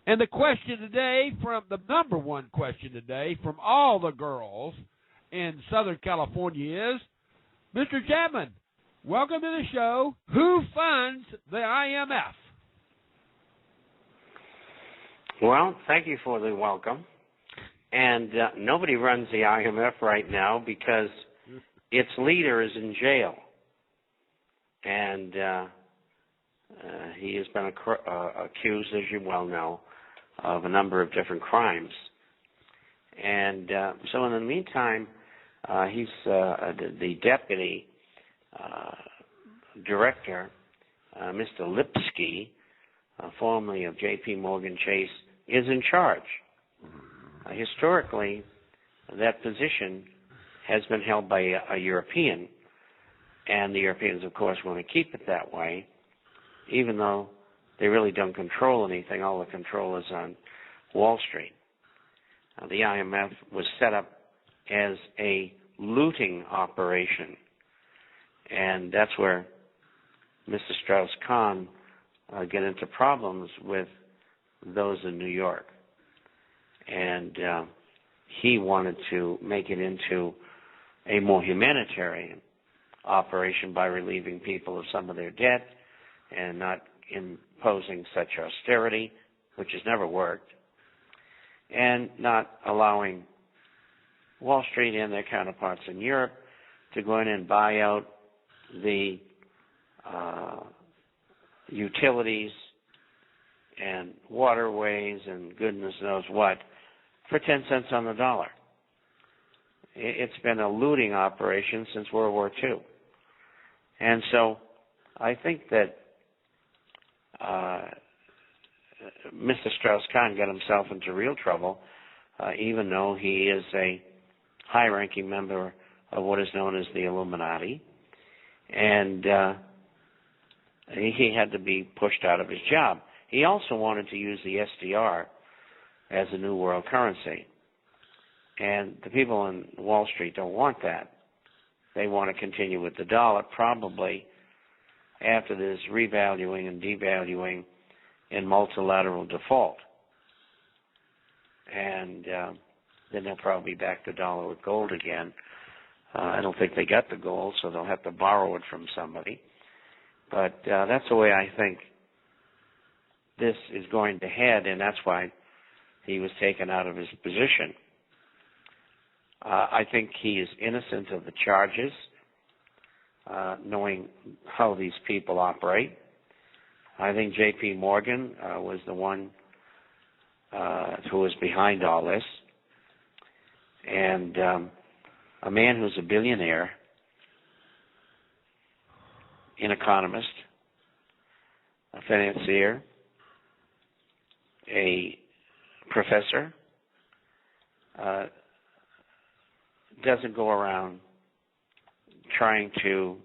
And the question today, from the number one question today from all the girls in Southern California is, Mr. Chapman, welcome to the show. Who funds the IMF? Well, thank you for the welcome. And nobody runs the IMF right now because its leader is in jail. And he has been accused, as you well know, of a number of different crimes. And so in the meantime, he's the deputy director, Mr. Lipsky, formerly of J.P. Morgan Chase, is in charge. Historically, that position has been held by a European, and the Europeans, of course, want to keep it that way, even though they really don't control anything. All the control is on Wall Street. The IMF was set up as a looting operation, and that's where Mr. Strauss-Kahn get into problems with those in New York. And he wanted to make it into a more humanitarian operation by relieving people of some of their debt and not imposing such austerity, which has never worked, and not allowing Wall Street and their counterparts in Europe to go in and buy out the utilities and waterways and goodness knows what for 10 cents on the dollar. It's been a looting operation since World War II. And so I think that Mr. Strauss-Kahn got himself into real trouble, even though he is a high-ranking member of what is known as the Illuminati. And he had to be pushed out of his job. He also wanted to use the SDR as a new world currency. And the people in Wall Street don't want that. They want to continue with the dollar, probably after this revaluing and devaluing in multilateral default. And then they'll probably back the dollar with gold again. I don't think they got the gold, so they'll have to borrow it from somebody. But that's the way I think this is going to head, and that's why he was taken out of his position. I think he is innocent of the charges, knowing how these people operate. I think J.P. Morgan was the one who was behind all this. And a man who's a billionaire, an economist, a financier, a professor, doesn't go around trying to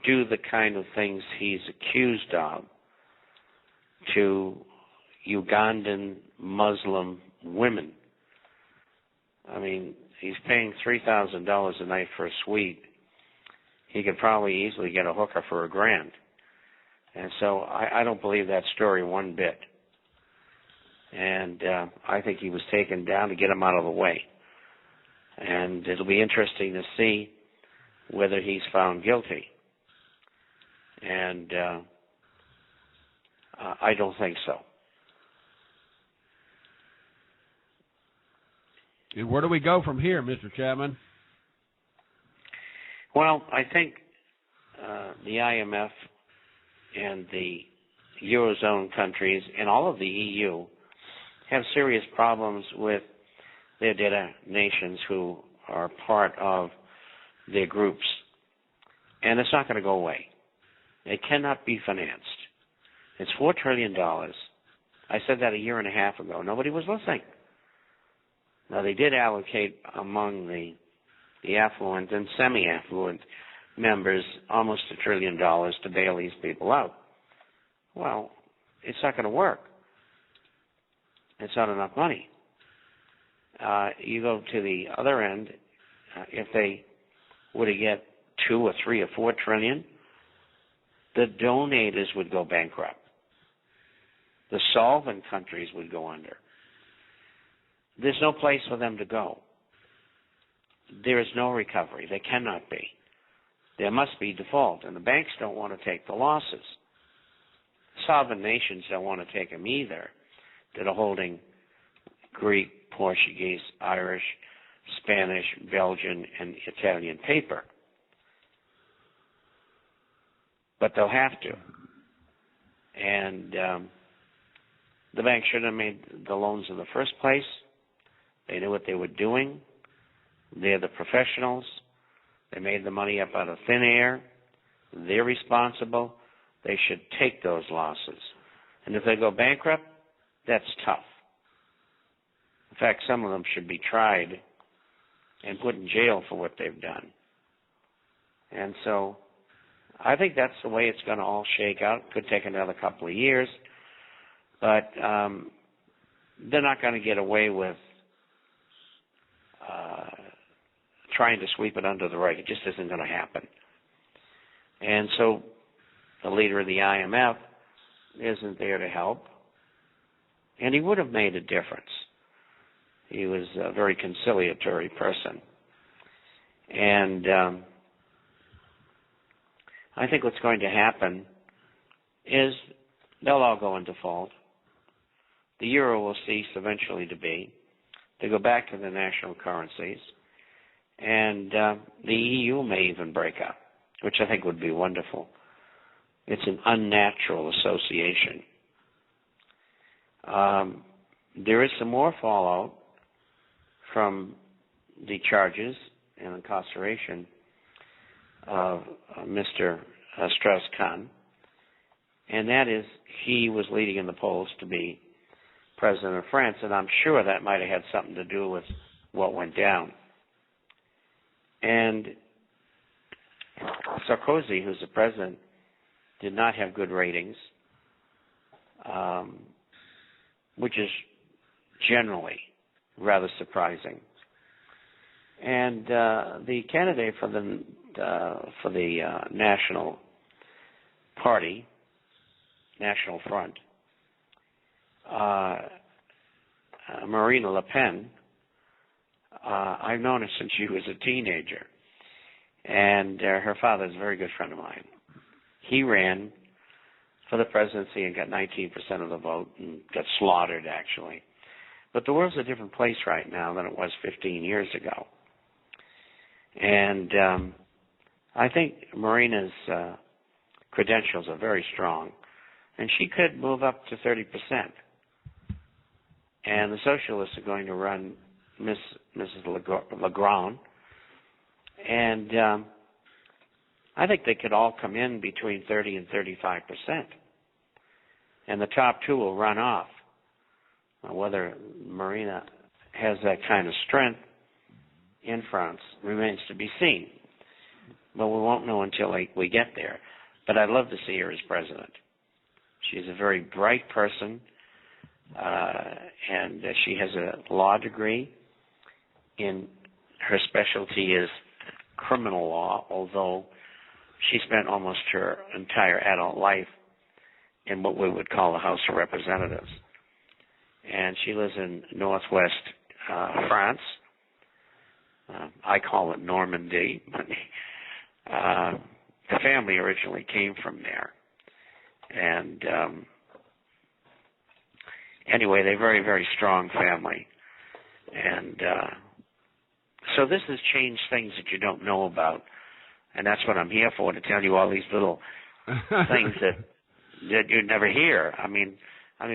do the kind of things he's accused of to Ugandan Muslim women. I mean, he's paying $3,000 a night for a suite. He could probably easily get a hooker for $1,000. And so I don't believe that story one bit. And I think he was taken down to get him out of the way. And it'll be interesting to see whether he's found guilty. And I don't think so. And where do we go from here, Mr. Chapman? Well, I think the IMF and the Eurozone countries and all of the EU have serious problems with their debtor nations who are part of their groups. And it's not going to go away. It cannot be financed. It's $4 trillion. I said that a year and a half ago. Nobody was listening. Now, they did allocate among the affluent and semi-affluent members almost $1 trillion to bail these people out. Well, it's not going to work. It's not enough money. You go to the other end, if they were to get 2 or 3 or 4 trillion, the donators would go bankrupt. The solvent countries would go under. There's no place for them to go. There is no recovery. There cannot be. There must be default, and the banks don't want to take the losses. Sovereign nations don't want to take them either, that are holding Greek, Portuguese, Irish, Spanish, Belgian, and Italian paper. But they'll have to. And the bank should have made the loans in the first place. They knew what they were doing. They're the professionals. They made the money up out of thin air. They're responsible. They should take those losses. And if they go bankrupt, that's tough. In fact, some of them should be tried and put in jail for what they've done. And so I think that's the way it's going to all shake out. Could take another couple of years. But they're not going to get away with trying to sweep it under the rug. It just isn't going to happen. And so the leader of the IMF isn't there to help. And he would have made a difference. He was a very conciliatory person. And I think what's going to happen is they'll all go in default. The euro will cease eventually to be. They go back to the national currencies. And the EU may even break up, which I think would be wonderful. It's an unnatural association. There is some more fallout from the charges and incarceration of Mr. Strauss-Kahn, and that is he was leading in the polls to be president of France, and I'm sure that might have had something to do with what went down. And Sarkozy, who's the president, did not have good ratings, which is generally rather surprising. And the candidate for the National Party, National Front, Marine Le Pen, I've known her since she was a teenager, and her father is a very good friend of mine. He ran for the presidency and got 19% of the vote and got slaughtered, actually. But the world's a different place right now than it was 15 years ago. And I think Marina's credentials are very strong, and she could move up to 30%. And the socialists are going to run Mrs. Legrand, and I think they could all come in between 30 and 35%. And the top two will run off. Now, whether Marina has that kind of strength in France remains to be seen. But we won't know until we get there. But I'd love to see her as president. She's a very bright person, and she has a law degree. Her specialty is criminal law, although she spent almost her entire adult life in what we would call the House of Representatives. And she lives in northwest France. I call it Normandy, but the family originally came from there. And anyway, they're a very, very strong family. And so this has changed things that you don't know about. And that's what I'm here for, to tell you all these little things that you'd never hear. I mean,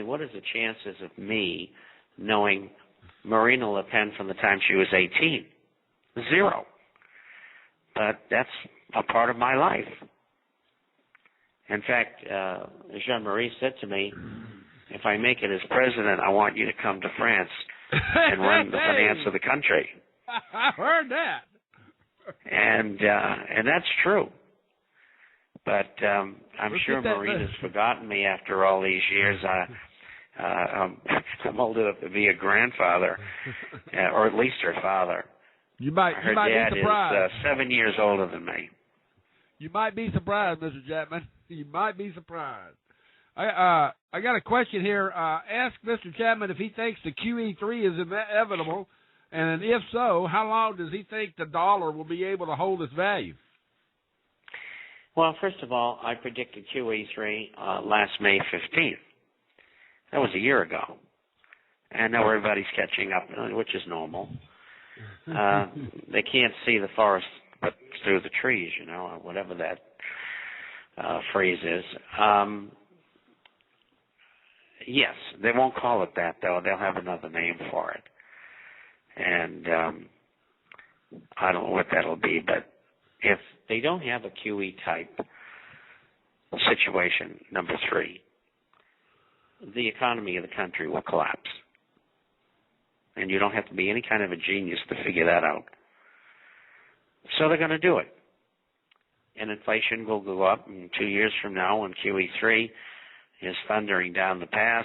what is the chances of me knowing Marine Le Pen from the time she was 18? Zero. But that's a part of my life. In fact, Jean-Marie said to me, if I make it as president, I want you to come to France and run the finance of the country. I heard that. And that's true. But I'm sure Marina's forgotten me after all these years. I'm old enough to be a grandfather, or at least her father. You might be surprised. Her dad is 7 years older than me. You might be surprised, Mr. Chapman. You might be surprised. I got a question here. Ask Mr. Chapman if he thinks the QE3 is inevitable, and if so, how long does he think the dollar will be able to hold its value? Well, first of all, I predicted QE3 last May 15th. That was a year ago. And now everybody's catching up, which is normal. They can't see the forest but through the trees, or whatever that phrase is. Yes, they won't call it that, though. They'll have another name for it. And I don't know what that'll be, but if they don't have a QE-type situation, number 3, the economy of the country will collapse. And you don't have to be any kind of a genius to figure that out. So they're going to do it. And inflation will go up. And 2 years from now, when QE3 is thundering down the pass,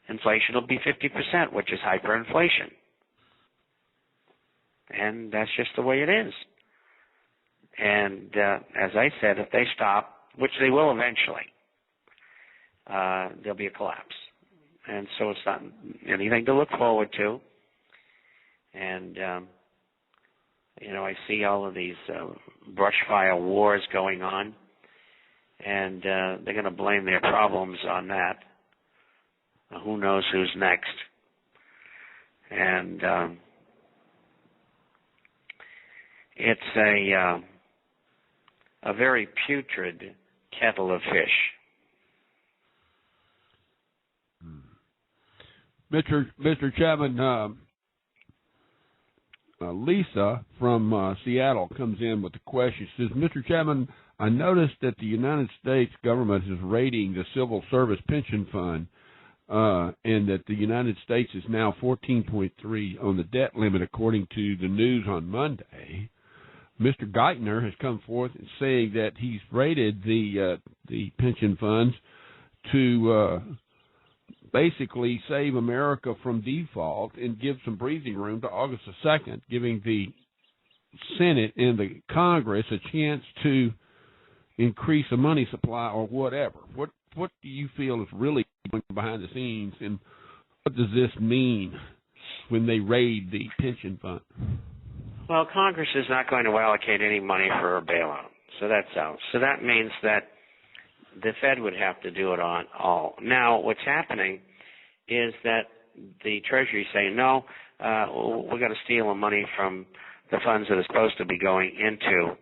inflation will be 50%, which is hyperinflation. And that's just the way it is. And as I said, if they stop, which they will eventually, there'll be a collapse. And so it's not anything to look forward to. And, I see all of these brush fire wars going on, and they're going to blame their problems on that. Who knows who's next? And it's a very putrid kettle of fish. Mr. Chapman, Lisa from Seattle comes in with a question. She says, Mr. Chapman, I noticed that the United States government is raiding the Civil Service Pension Fund, and that the United States is now 14.3 on the debt limit, according to the news on Monday. Mr. Geithner has come forth and saying that he's raided the pension funds to basically save America from default and give some breathing room to August the 2nd, giving the Senate and the Congress a chance to increase the money supply or whatever. What do you feel is really going behind the scenes, and what does this mean when they raid the pension fund? Well, Congress is not going to allocate any money for a bailout, so that's out. So that means that the Fed would have to do it on all. Now, what's happening is that the Treasury is saying, no, we're going to steal the money from the funds that are supposed to be going into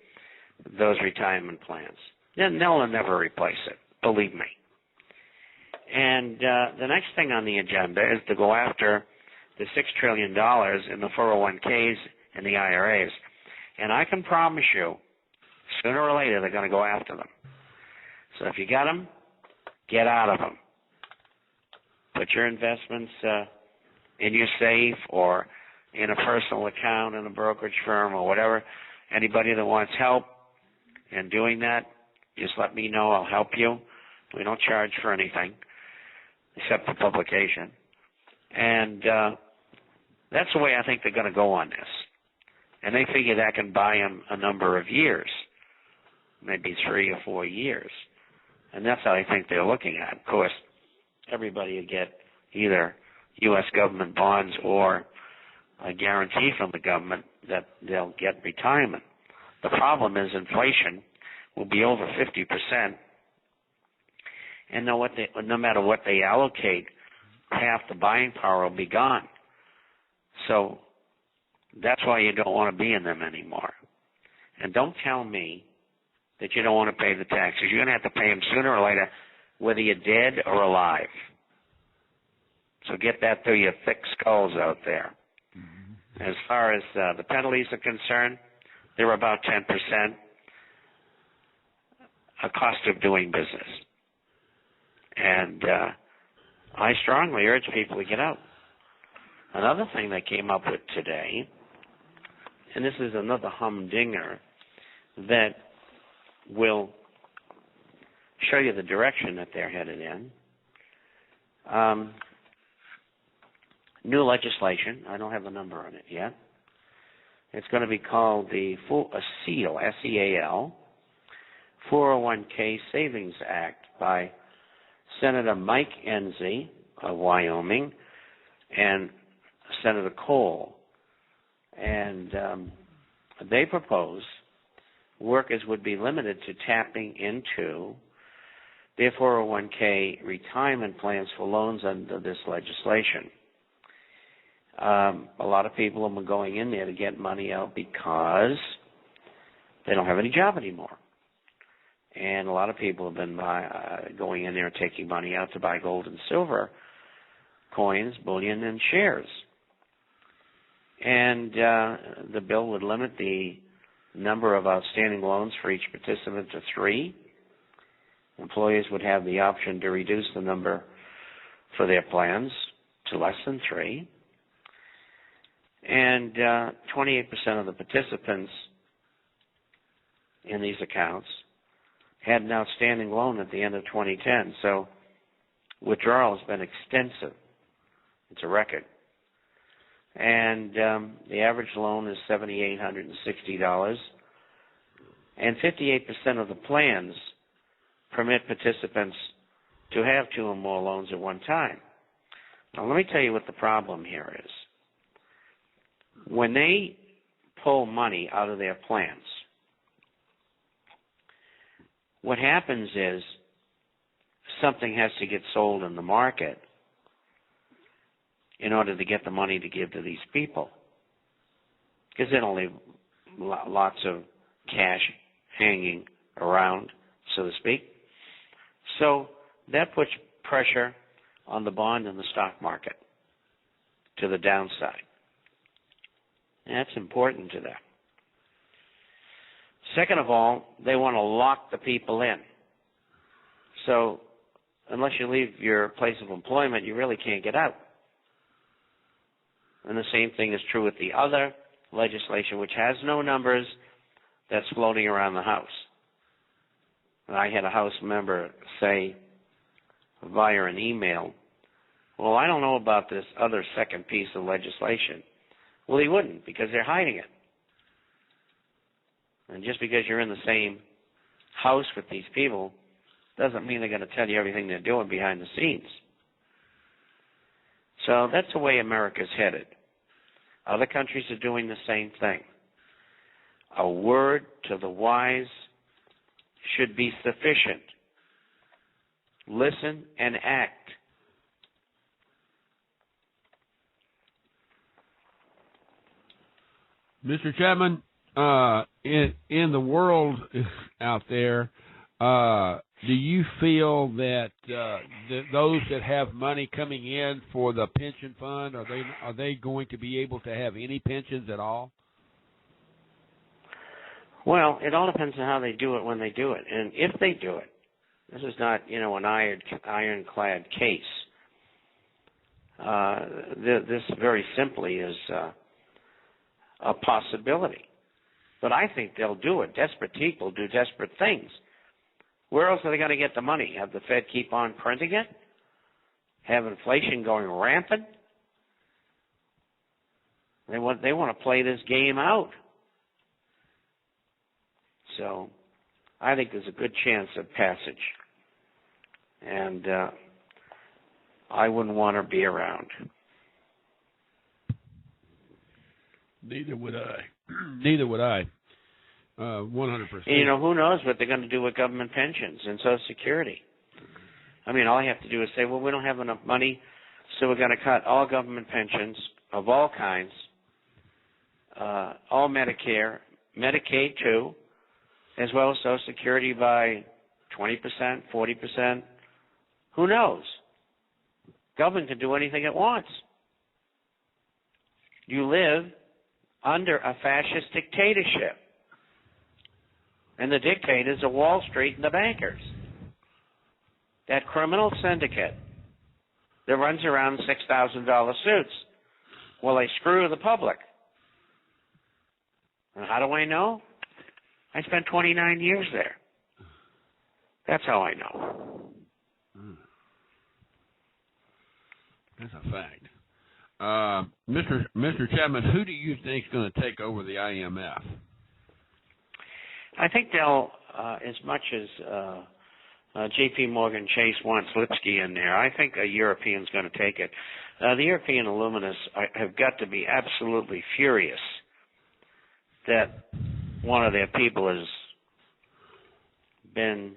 those retirement plans. Then they'll never replace it, believe me. And the next thing on the agenda is to go after the $6 trillion in the 401ks and the IRAs. And I can promise you, sooner or later, they're going to go after them. So if you got them, get out of them. Put your investments in your safe or in a personal account in a brokerage firm or whatever. Anybody that wants help in doing that, just let me know. I'll help you. We don't charge for anything except for publication. And that's the way I think they're going to go on this. And they figure that can buy them a number of years, maybe 3 or 4 years. And that's how I think they're looking at it. Of course, everybody will get either U.S. government bonds or a guarantee from the government that they'll get retirement. The problem is inflation will be over 50%, and no matter what they allocate, half the buying power will be gone. So that's why you don't want to be in them anymore. And don't tell me that you don't want to pay the taxes. You're going to have to pay them sooner or later, whether you're dead or alive. So get that through your thick skulls out there. Mm-hmm. As far as the penalties are concerned, they're about 10% a cost of doing business. And I strongly urge people to get out. Another thing they came up with today, and this is another humdinger that will show you the direction that they're headed in. New legislation. I don't have a number on it yet. It's going to be called the SEAL, S-E-A-L, 401k Savings Act by Senator Mike Enzi of Wyoming and Senator Cole. And they propose workers would be limited to tapping into their 401k retirement plans for loans under this legislation. A lot of people have been going in there to get money out because they don't have any job anymore. And a lot of people have been going in there and taking money out to buy gold and silver, coins, bullion, and shares. And the bill would limit the number of outstanding loans for each participant to 3. Employers would have the option to reduce the number for their plans to less than 3. And 28% of the participants in these accounts had an outstanding loan at the end of 2010. So withdrawal has been extensive. It's a record. And the average loan is $7,860. And 58% of the plans permit participants to have 2 or more loans at one time. Now, let me tell you what the problem here is. When they pull money out of their plans, what happens is something has to get sold in the market in order to get the money to give to these people, because they don't leave lots of cash hanging around, so to speak. So that puts pressure on the bond and the stock market to the downside. And that's important to them. Second of all, they want to lock the people in. So unless you leave your place of employment, you really can't get out. And the same thing is true with the other legislation, which has no numbers, that's floating around the House. And I had a House member say via an email, well, I don't know about this other second piece of legislation. Well, he wouldn't, because they're hiding it. And just because you're in the same house with these people doesn't mean they're going to tell you everything they're doing behind the scenes. So that's the way America's headed. Other countries are doing the same thing. A word to the wise should be sufficient. Listen and act. Mr. Chapman, in the world out there, do you feel that those that have money coming in for the pension fund, are they going to be able to have any pensions at all? Well, it all depends on how they do it when they do it. And if they do it, this is not, an ironclad case. This very simply is a possibility. But I think they'll do it. Desperate people do desperate things. Where else are they going to get the money? Have the Fed keep on printing it? Have inflation going rampant? They want to play this game out. So I think there's a good chance of passage. And I wouldn't want to be around. Neither would I. Neither would I. 100%. And, who knows what they're going to do with government pensions and Social Security. I mean, all I have to do is say, well, we don't have enough money, so we're going to cut all government pensions of all kinds, all Medicare, Medicaid too, as well as Social Security by 20%, 40%. Who knows? Government can do anything it wants. You live under a fascist dictatorship. And the dictators are Wall Street and the bankers. That criminal syndicate that runs around in $6,000 suits. Well, they screw the public. And how do I know? I spent 29 years there. That's how I know. That's a fact. Mr. Chapman, who do you think is going to take over the IMF? I think they'll, as much as J.P. Morgan Chase wants Lipsky in there. I think a European's going to take it. The European aluminists have got to be absolutely furious that one of their people has been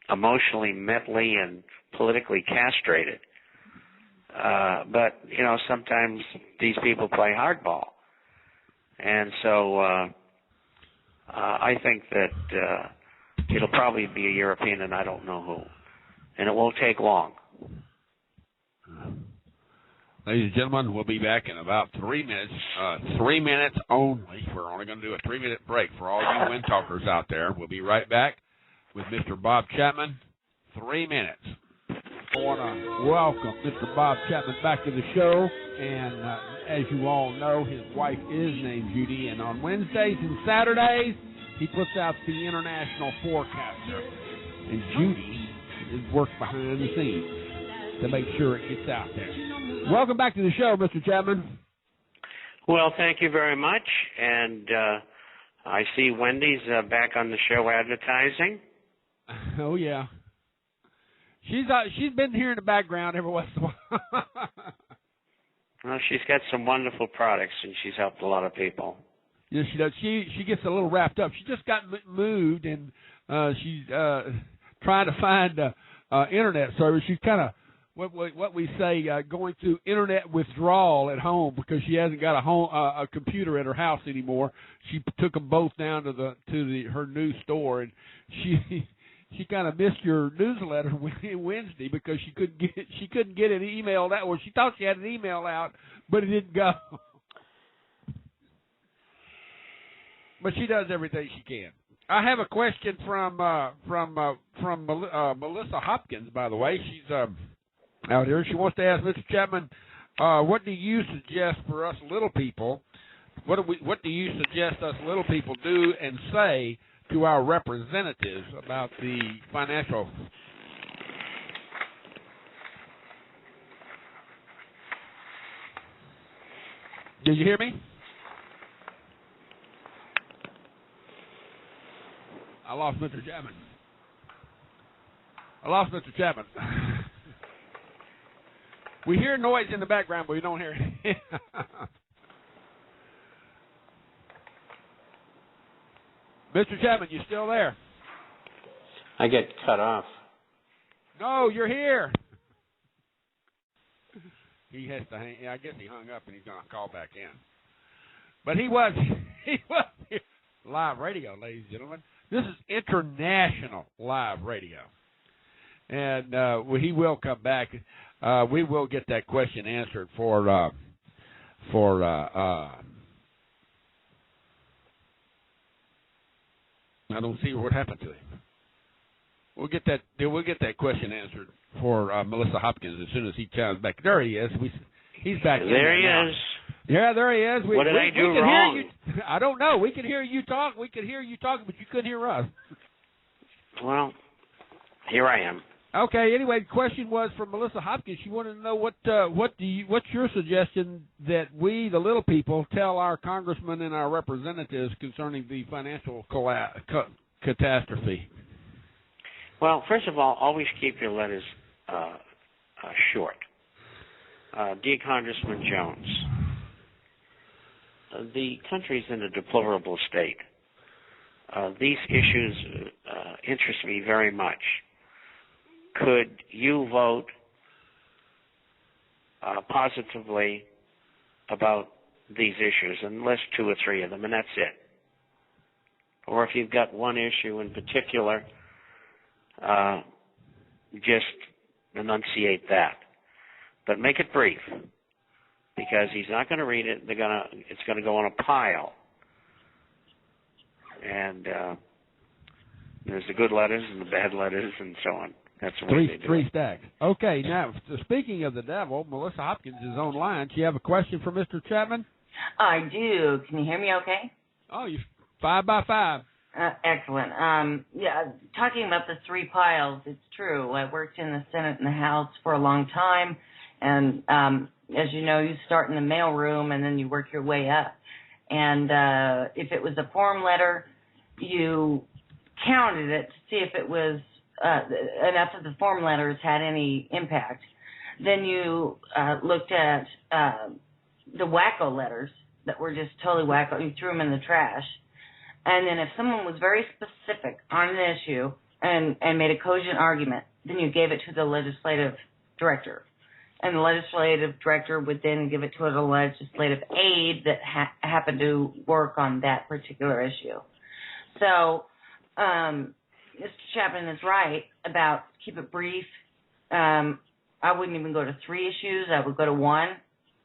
emotionally, mentally, and politically castrated. But, sometimes these people play hardball. And so I think that it'll probably be a European, and I don't know who. And it won't take long. Ladies and gentlemen, we'll be back in about 3 minutes. 3 minutes only. We're only going to do a 3-minute break for all you wind talkers out there. We'll be right back with Mr. Bob Chapman. 3 minutes. I want to welcome Mr. Bob Chapman back to the show. And as you all know, his wife is named Judy. And on Wednesdays and Saturdays, he puts out the International Forecaster. And Judy is worked behind the scenes to make sure it gets out there. Welcome back to the show, Mr. Chapman. Well, thank you very much. And I see Wendy's back on the show advertising. Oh, yeah. She's been here in the background every once in a while. Well, she's got some wonderful products, and she's helped a lot of people. Yes, she does. She gets a little wrapped up. She just got moved, and she's trying to find internet service. She's kind of what we say going through internet withdrawal at home because she hasn't got a computer at her house anymore. She took them both down to her new store, and she kind of missed your newsletter Wednesday because she couldn't get it emailed out. Well, she thought she had an email out, but it didn't go. But she does everything she can. I have a question from Melissa Hopkins, by the way. She's out here. She wants to ask Mr. Chapman, what do you suggest for us little people? What do you suggest us little people do and say to our representatives about the financial? Did you hear me? I lost Mr. Chapman. We hear noise in the background, but we don't hear it. Mr. Chapman, you still there? I get cut off. No, you're here. He has to hang. I guess he hung up and he's going to call back in. But he was here. Live radio, ladies and gentlemen. This is international live radio. And he will come back. We will get that question answered for I don't see what happened to him. We'll get that question answered for Melissa Hopkins as soon as he comes back. There he is. He's back. There he is. Yeah, there he is. What did I do wrong? I don't know. We could hear you talk. We could hear you talking, but you couldn't hear us. Well, here I am. Okay. Anyway, the question was from Melissa Hopkins. She wanted to know what's your suggestion that we, the little people, tell our congressmen and our representatives concerning the financial catastrophe. Well, first of all, always keep your letters short. Dear Congressman Jones, the country's in a deplorable state. These issues interest me very much. Could you vote positively about these issues and list 2 or 3 of them, and that's it? Or if you've got one issue in particular, just enunciate that. But make it brief, because he's not going to read it. It's going to go on a pile. And there's the good letters and the bad letters and so on. That's the way they do three stacks. Okay, now, speaking of the devil, Melissa Hopkins is online. Do you have a question for Mr. Chapman? I do. Can you hear me okay? Oh, you 5 by 5. Excellent. Yeah, talking about the 3 piles, it's true. I worked in the Senate and the House for a long time, and as you know, you start in the mailroom and then you work your way up. And if it was a form letter, you counted it to see if it was enough of the form letters had any impact. Then you looked at the wacko letters that were just totally wacko. You threw them in the trash. And then if someone was very specific on an issue and made a cogent argument, then you gave it to the legislative director. And the legislative director would then give it to a legislative aide that happened to work on that particular issue. So Mr. Chapman is right about keep it brief. I wouldn't even go to 3 issues. I would go to 1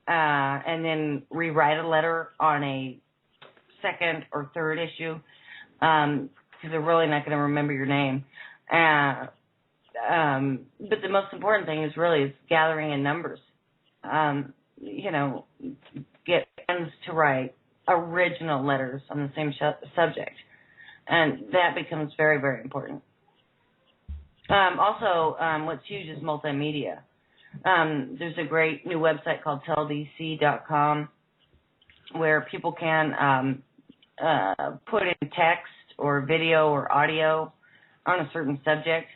and then rewrite a letter on a second or third issue because they're really not going to remember your name. But the most important thing is really gathering in numbers. Get friends to write original letters on the same subject. And that becomes very, very important. Also, what's huge is multimedia. There's a great new website called telldc.com where people can put in text or video or audio on a certain subject,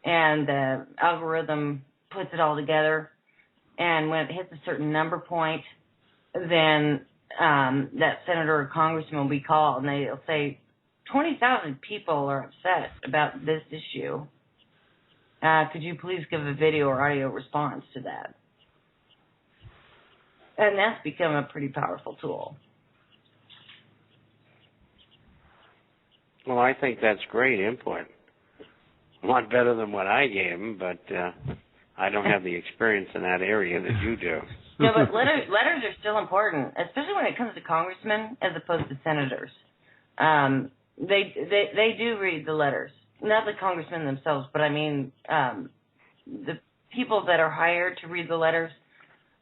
and the algorithm puts it all together. And when it hits a certain number point, then that senator or congressman will be called, and they'll say, 20,000 people are upset about this issue. Could you please give a video or audio response to that? And that's become a pretty powerful tool. Well, I think that's great input. A lot better than what I gave him, but I don't have the experience in that area that you do. Yeah, but letters are still important, especially when it comes to congressmen as opposed to senators. They do read the letters. Not the congressmen themselves, but I mean the people that are hired to read the letters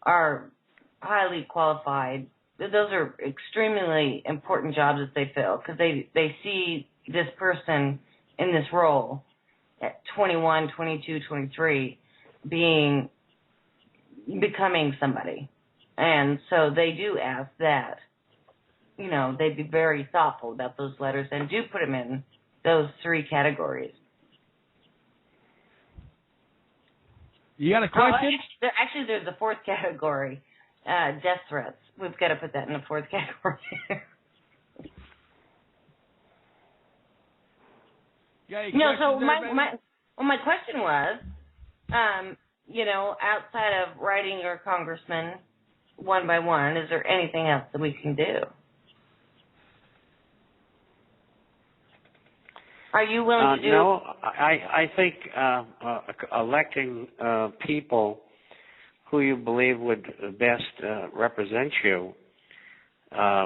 are highly qualified. Those are extremely important jobs that they fill because they see this person in this role at 21, 22, 23 becoming somebody. And so they do ask that. They'd be very thoughtful about those letters and do put them in those 3 categories. You got a question? Actually, there's a 4th category, death threats. We've got to put that in the 4th category. So my question was, outside of writing your congressman one by one, is there anything else that we can do? Are you willing to do? No, I think electing people who you believe would best represent you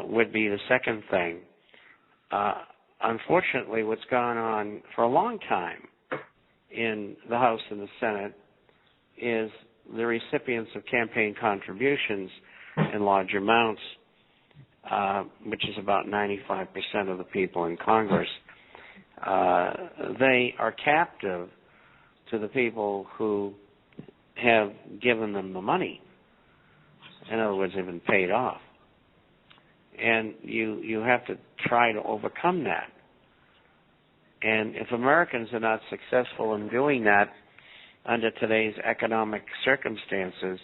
would be the second thing. Unfortunately, what's gone on for a long time in the House and the Senate is the recipients of campaign contributions in large amounts, which is about 95% of the people in Congress. They are captive to the people who have given them the money. In other words, they've been paid off. And you have to try to overcome that. And if Americans are not successful in doing that under today's economic circumstances,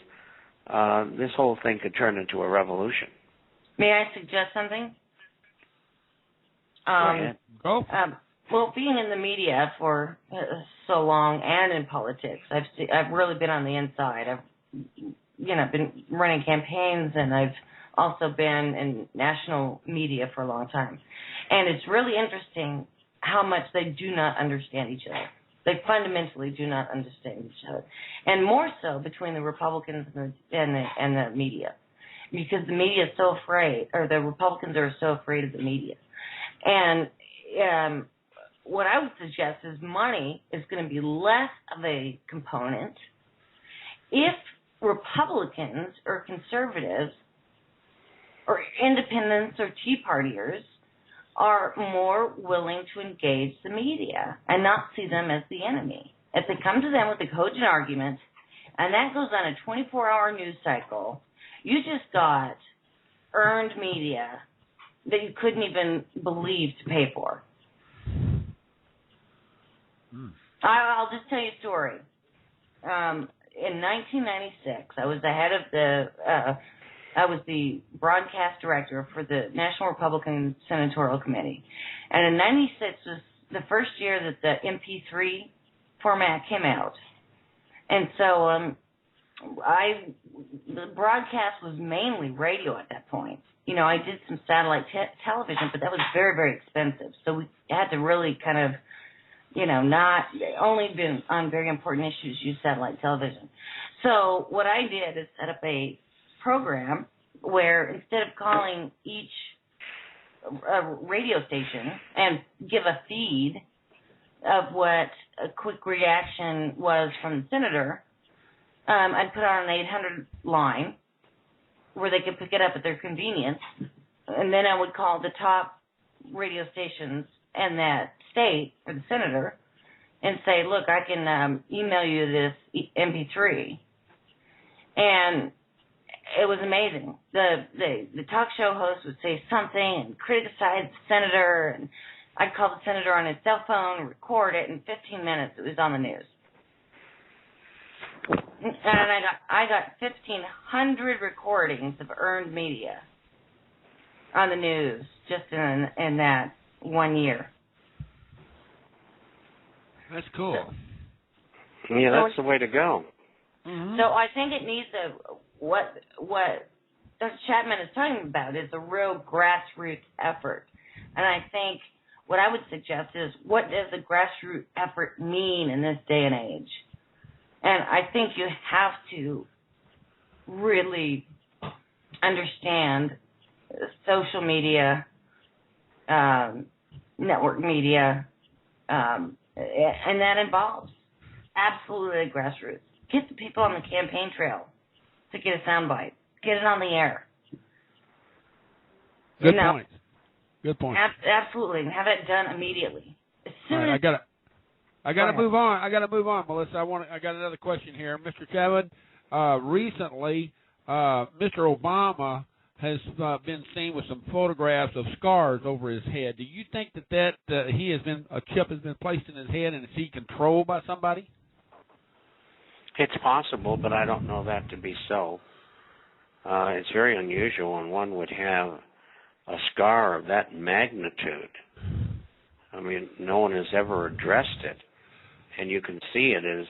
this whole thing could turn into a revolution. May I suggest something? Go ahead. Go. Well, being in the media for so long and in politics, I've really been on the inside. I've been running campaigns, and I've also been in national media for a long time. And it's really interesting how much they do not understand each other. They fundamentally do not understand each other, and more so between the Republicans and the media, because the media is so afraid, or the Republicans are so afraid of the media. And what I would suggest is money is going to be less of a component if Republicans or conservatives or independents or Tea Partiers are more willing to engage the media and not see them as the enemy. If they come to them with a cogent argument, and that goes on a 24-hour news cycle, you just got earned media that you couldn't even believe to pay for. I'll just tell you a story. In 1996, I was the head of I was the broadcast director for the National Republican Senatorial Committee. And in 96 was the first year that the MP3 format came out. And so the broadcast was mainly radio at that point. You know, I did some satellite television, but that was very, very expensive. So we had to really kind of, you know, not only been on very important issues, use satellite television. So what I did is set up a program where instead of calling each radio station and give a feed of what a quick reaction was from the senator, I'd put on an 800 line where they could pick it up at their convenience, and then I would call the top radio stations in that state for the senator and say, look, I can email you this MP3. And it was amazing. The talk show host would say something and criticize the senator, and I'd call the senator on his cell phone, record it, in 15 minutes it was on the news. And I got 1,500 recordings of earned media on the news just in that 1 year. That's cool. Yeah, that's the way to go. Mm-hmm. So I think it needs what Dr. Chapman is talking about is a real grassroots effort. And I think what I would suggest is, what does a grassroots effort mean in this day and age? And I think you have to really understand social media, network media, and that involves absolutely grassroots. Get the people on the campaign trail to get a soundbite. Get it on the air. Good point. Good point. Absolutely, and have it done immediately. As soon as I got to move on. Melissa. I got another question here, Mr. Chapman. Recently, Mr. Obama has been seen with some photographs of scars over his head. Do you think that a chip has been placed in his head, and is he controlled by somebody? It's possible, but I don't know that to be so. It's very unusual when one would have a scar of that magnitude. I mean, no one has ever addressed it, and you can see it as,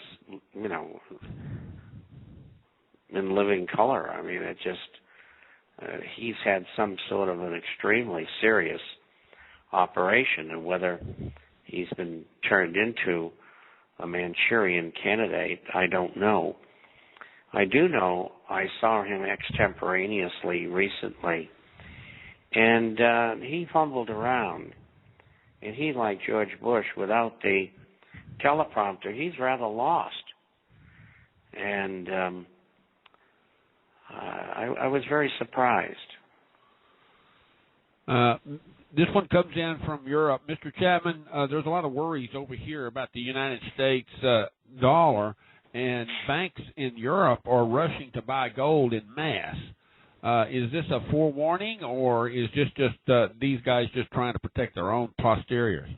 you know, in living color. I mean, it just, he's had some sort of an extremely serious operation, and whether he's been turned into a Manchurian candidate, I don't know. I do know I saw him extemporaneously recently, and he fumbled around. And he, like George Bush, without the teleprompter, he's rather lost. And I was very surprised. This one comes in from Europe. Mr. Chapman, there's a lot of worries over here about the United States dollar, and banks in Europe are rushing to buy gold in mass. Is this a forewarning, or is just these guys just trying to protect their own posteriors?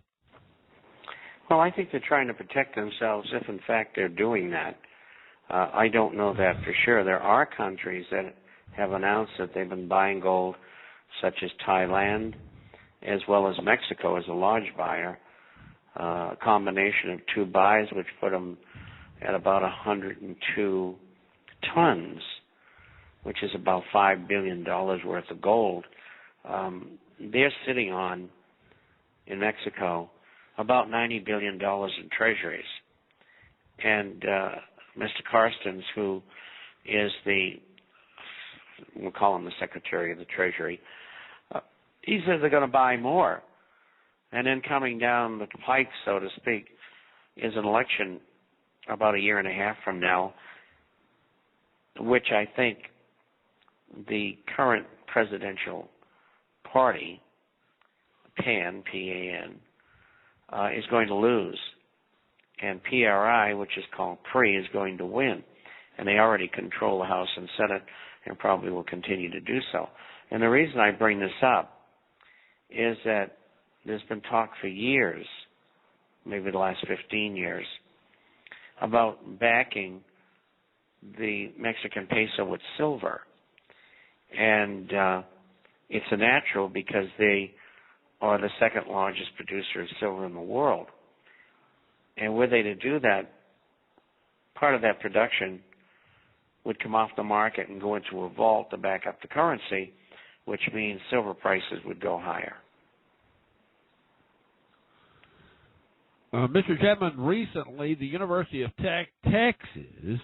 Well, I think they're trying to protect themselves if, in fact, they're doing that. I don't know that for sure. There are countries that have announced that they've been buying gold, such as Thailand, as well as Mexico as a large buyer. A combination of two buys, which put them at about 102 tons, which is about $5 billion worth of gold. They're sitting on, in Mexico, about $90 billion in treasuries. And Mr. Carstens, who is we'll call him the Secretary of the Treasury, he says they're going to buy more. And then coming down the pike, so to speak, is an election about a year and a half from now, which I think the current presidential party, PAN, P-A-N, is going to lose. And PRI, which is called PRI, is going to win. And they already control the House and Senate and probably will continue to do so. And the reason I bring this up is that there's been talk for years, maybe the last 15 years, about backing the Mexican peso with silver. And it's a natural because they are the second largest producer of silver in the world. And were they to do that, part of that production would come off the market and go into a vault to back up the currency, which means silver prices would go higher. Mr. Chapman, recently the University of Texas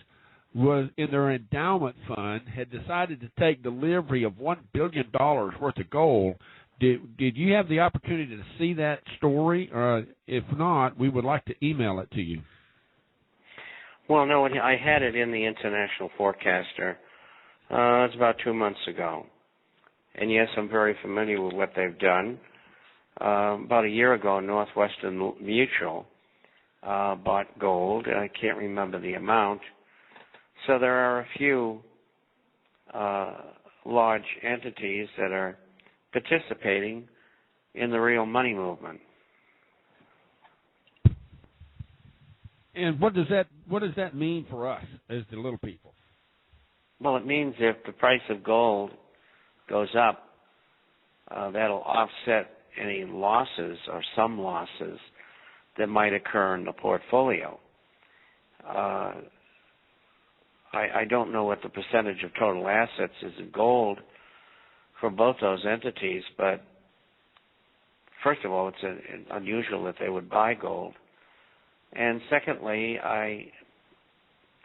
was in their endowment fund had decided to take delivery of $1 billion worth of gold. Did you have the opportunity to see that story? If not, we would like to email it to you. Well, no, I had it in the International Forecaster. It's about 2 months ago. And yes, I'm very familiar with what they've done. About a year ago, Northwestern Mutual bought gold. I can't remember the amount. So there are a few large entities that are participating in the real money movement. And what does that mean for us as the little people? Well, it means if the price of gold goes up, that'll offset any losses or some losses that might occur in the portfolio. I don't know what the percentage of total assets is in gold for both those entities, but first of all, it's unusual that they would buy gold. And secondly, I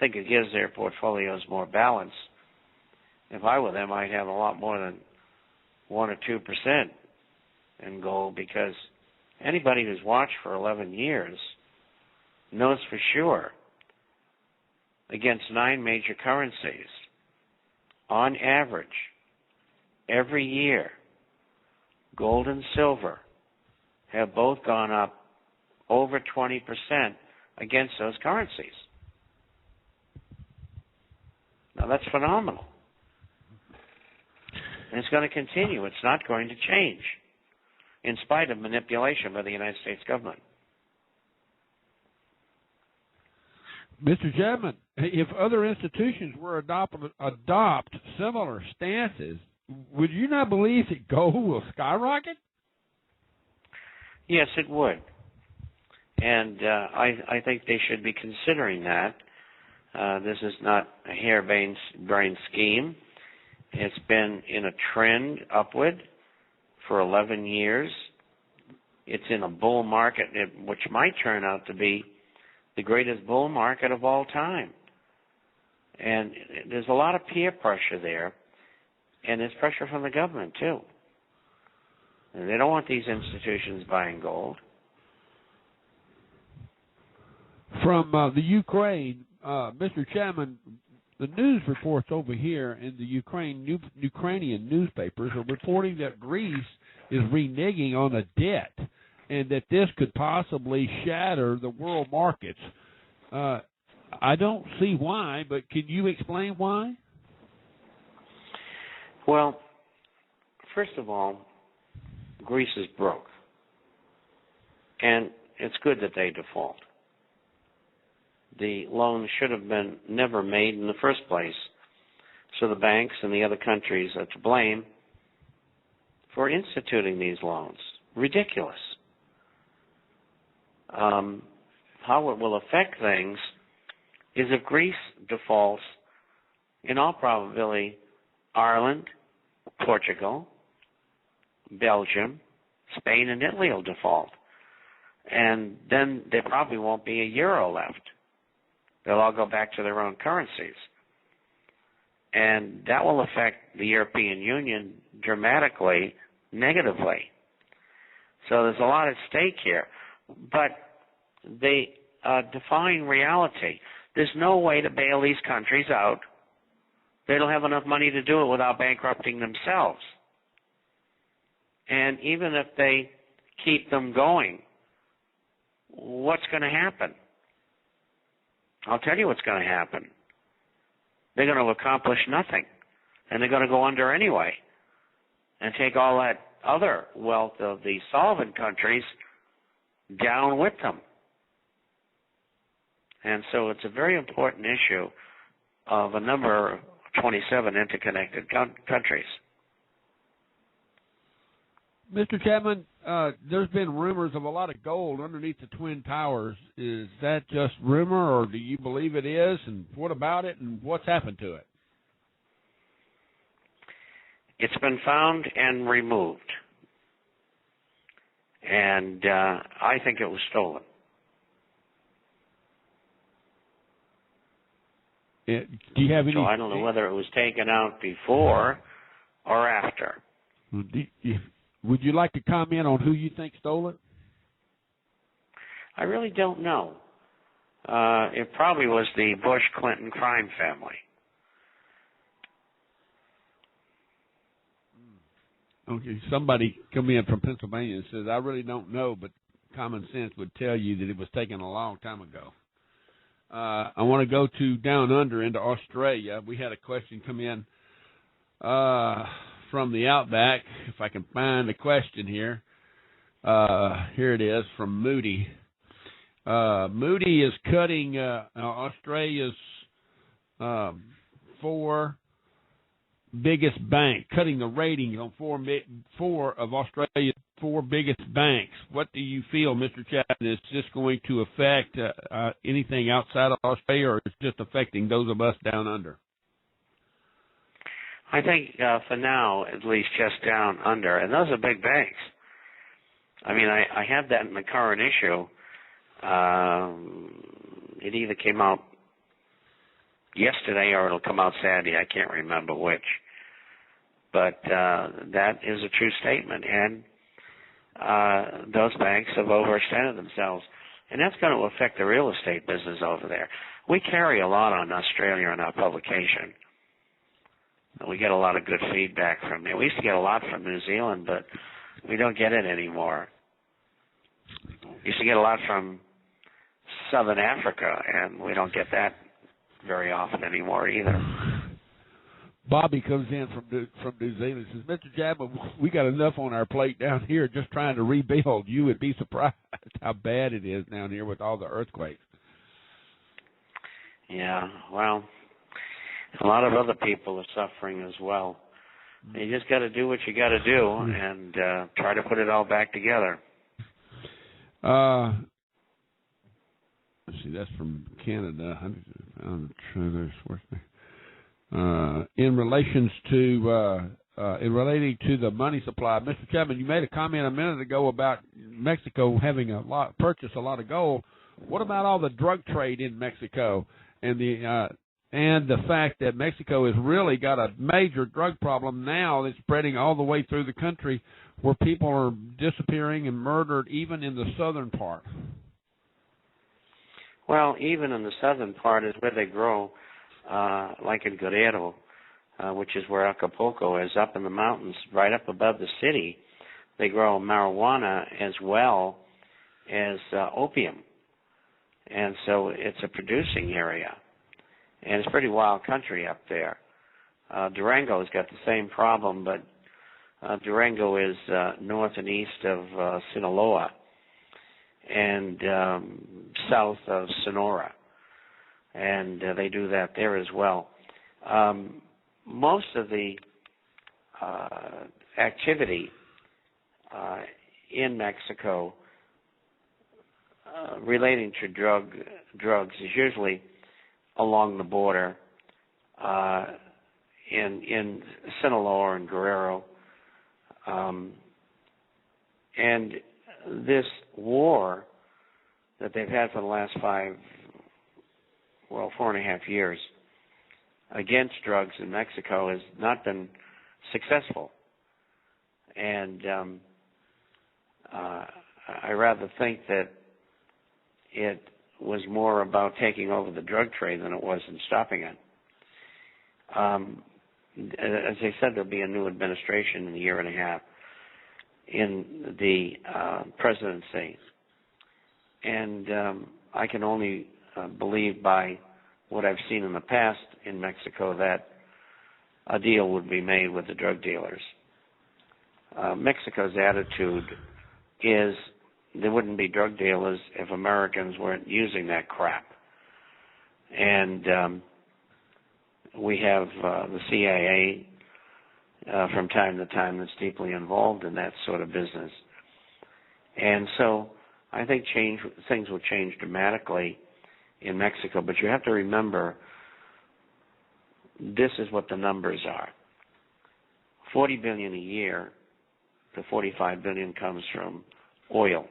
think it gives their portfolios more balance. If I were them, I'd have a lot more than 1 or 2% in gold, because anybody who's watched for 11 years knows for sure against 9 major currencies, on average, every year, gold and silver have both gone up over 20% against those currencies. Now, that's phenomenal. And it's going to continue. It's not going to change, in spite of manipulation by the United States government. Mr. Chapman, if other institutions were adopt similar stances, would you not believe that gold will skyrocket? Yes, it would. And I think they should be considering that. This is not a harebrained scheme. It's been in a trend upward for 11 years. It's in a bull market, which might turn out to be the greatest bull market of all time. And there's a lot of peer pressure there, and there's pressure from the government, too. And they don't want these institutions buying gold. From the Ukraine, Mr. Chapman, the news reports over here in the Ukrainian newspapers are reporting that Greece is reneging on a debt, and that this could possibly shatter the world markets. I don't see why, but can you explain why? Well, first of all, Greece is broke, and it's good that they default. The loan should have been never made in the first place, so the banks and the other countries are to blame for instituting these loans. Ridiculous. How it will affect things is if Greece defaults, in all probability, Ireland, Portugal, Belgium, Spain, and Italy will default. And then there probably won't be a euro left. They'll all go back to their own currencies. And that will affect the European Union dramatically, negatively. So there's a lot at stake here. But they define reality. There's no way to bail these countries out. They don't have enough money to do it without bankrupting themselves. And even if they keep them going, what's going to happen? I'll tell you what's going to happen. They're going to accomplish nothing, and they're going to go under anyway and take all that other wealth of the solvent countries down with them. And so it's a very important issue of a number of 27 interconnected countries. Mr. Chapman, there's been rumors of a lot of gold underneath the Twin Towers. Is that just rumor, or do you believe it is? And what about it, and what's happened to it? It's been found and removed. And I think it was stolen. Do you have any? So I don't know whether it was taken out before or after. Would you like to comment on who you think stole it? I really don't know. It probably was the Bush-Clinton crime family. Okay, somebody come in from Pennsylvania and says, I really don't know, but common sense would tell you that it was taken a long time ago. I want to go to down under into Australia. We had a question come in from the Outback. If I can find the question here. Here it is from Moody. Moody is cutting Australia's four biggest bank, cutting the ratings on four of Australia's four biggest banks. What do you feel, Mr. Chapman? Is this going to affect anything outside of Australia, or is it just affecting those of us down under? I think for now, at least just down under, and those are big banks. I mean, I have that in the current issue. It either came out yesterday or it'll come out Saturday. I can't remember which. But that is a true statement. And those banks have overextended themselves. And that's going to affect the real estate business over there. We carry a lot on Australia in our publication. We get a lot of good feedback from there. We used to get a lot from New Zealand, but we don't get it anymore. We used to get a lot from Southern Africa, and we don't get that very often anymore either. Bobby comes in from New Zealand and says, Mr. Chapman, we got enough on our plate down here just trying to rebuild. You would be surprised how bad it is down here with all the earthquakes. Yeah, well, a lot of other people are suffering as well. You just got to do what you got to do and try to put it all back together. Let's see, that's from Canada. In relating to the money supply, Mr. Chapman, you made a comment a minute ago about Mexico having purchased a lot of gold. What about all the drug trade in Mexico and the fact that Mexico has really got a major drug problem now that's spreading all the way through the country, where people are disappearing and murdered even in the southern part? Well, even in the southern part is where they grow, like in Guerrero, which is where Acapulco is, up in the mountains, right up above the city. They grow marijuana as well as opium. And so it's a producing area. And it's pretty wild country up there. Durango's got the same problem, but Durango is north and east of Sinaloa and south of Sonora. And they do that there as well. Most of the activity in Mexico relating to drugs is usually along the border in Sinaloa and Guerrero. And this war that they've had for the last 4.5 years against drugs in Mexico has not been successful. And I rather think that it was more about taking over the drug trade than it was in stopping it. As I said, there'll be a new administration in a year and a half in the presidency. And I can only believe by what I've seen in the past in Mexico that a deal would be made with the drug dealers. Mexico's attitude is there wouldn't be drug dealers if Americans weren't using that crap. And we have the CIA from time to time that's deeply involved in that sort of business. And so I think things will change dramatically in Mexico. But you have to remember, this is what the numbers are. $40 billion a year to $45 billion comes from oil,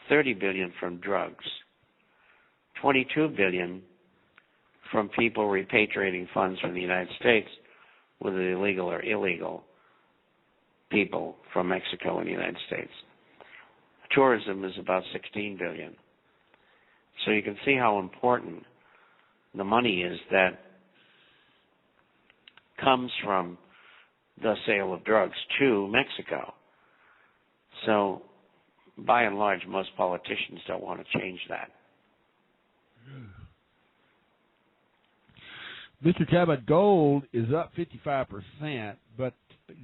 $30 billion from drugs, $22 billion from people repatriating funds from the United States, whether illegal or illegal people from Mexico and the United States. Tourism is about $16 billion. So you can see how important the money is that comes from the sale of drugs to Mexico. So, by and large, most politicians don't want to change that. Mr. Chapman, gold is up 55%, but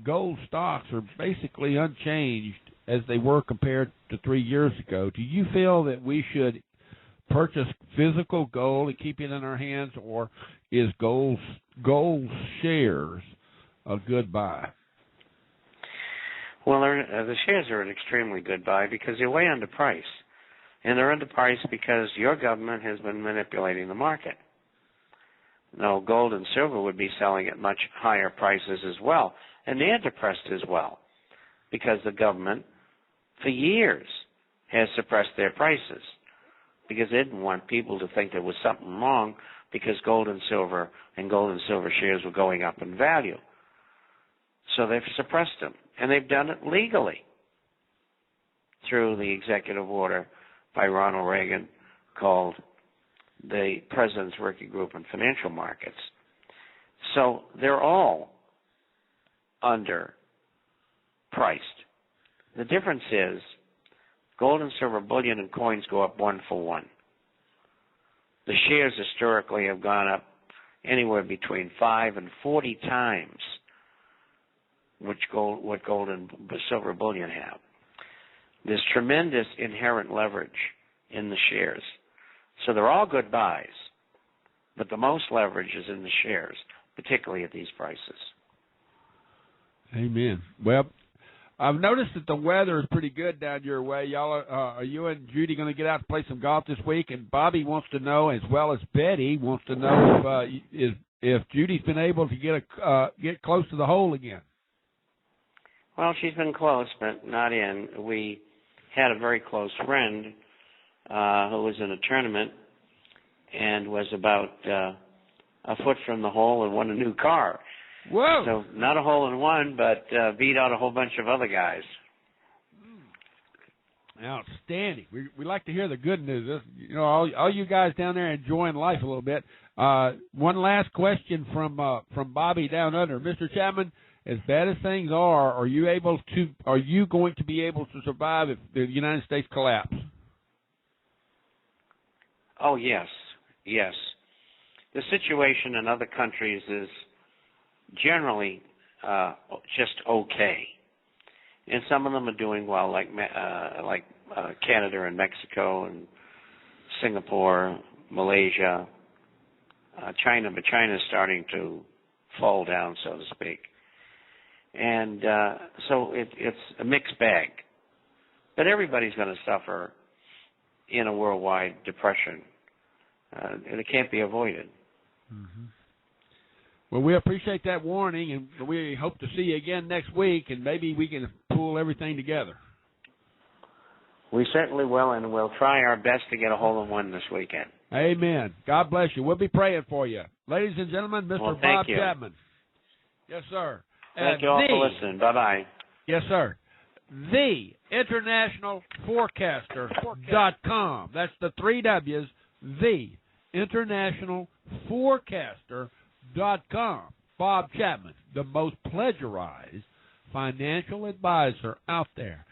gold stocks are basically unchanged as they were compared to 3 years ago. Do you feel that we should purchase physical gold and keep it in our hands, or is gold shares a good buy? Well, the shares are an extremely good buy because they're way underpriced. And they're underpriced because your government has been manipulating the market. Now, gold and silver would be selling at much higher prices as well, and they're depressed as well because the government, for years, has suppressed their prices because they didn't want people to think there was something wrong because gold and silver shares were going up in value. So they've suppressed them, and they've done it legally through the executive order by Ronald Reagan called the President's Working Group on Financial Markets. So they're all underpriced. The difference is gold and silver bullion and coins go up 1 for 1. The shares historically have gone up anywhere between 5 and 40 times what gold and silver bullion have. There's tremendous inherent leverage in the shares. So they're all good buys, but the most leverage is in the shares, particularly at these prices. Amen. Well, I've noticed that the weather is pretty good down your way. Y'all, are you and Judy going to get out to play some golf this week? And Bobby wants to know, as well as Betty wants to know if Judy's been able to get close to the hole again. Well, she's been close, but not in. We had a very close friend who was in a tournament and was about a foot from the hole and won a new car. Whoa! So not a hole in one, but beat out a whole bunch of other guys. Outstanding. We like to hear the good news. You know, all you guys down there enjoying life a little bit. One last question from Bobby down under. Mr. Chapman, as bad as things are you going to be able to survive if the United States collapse? Oh, yes. Yes. The situation in other countries is generally just okay. And some of them are doing well, like Canada and Mexico and Singapore, Malaysia, China, but China is starting to fall down, so to speak. And so it's a mixed bag. But everybody's going to suffer in a worldwide depression. And it can't be avoided. Mm-hmm. Well, we appreciate that warning, and we hope to see you again next week, and maybe we can pull everything together. We certainly will, and we'll try our best to get a hole-in-one this weekend. Amen. God bless you. We'll be praying for you. Ladies and gentlemen, Mr. Bob Chapman. Yes, sir. Thank you all for listening. Bye-bye. Yes, sir. TheInternationalForecaster.com. That's the 3 W's. TheInternationalForecaster.com. Bob Chapman, the most plagiarized financial advisor out there.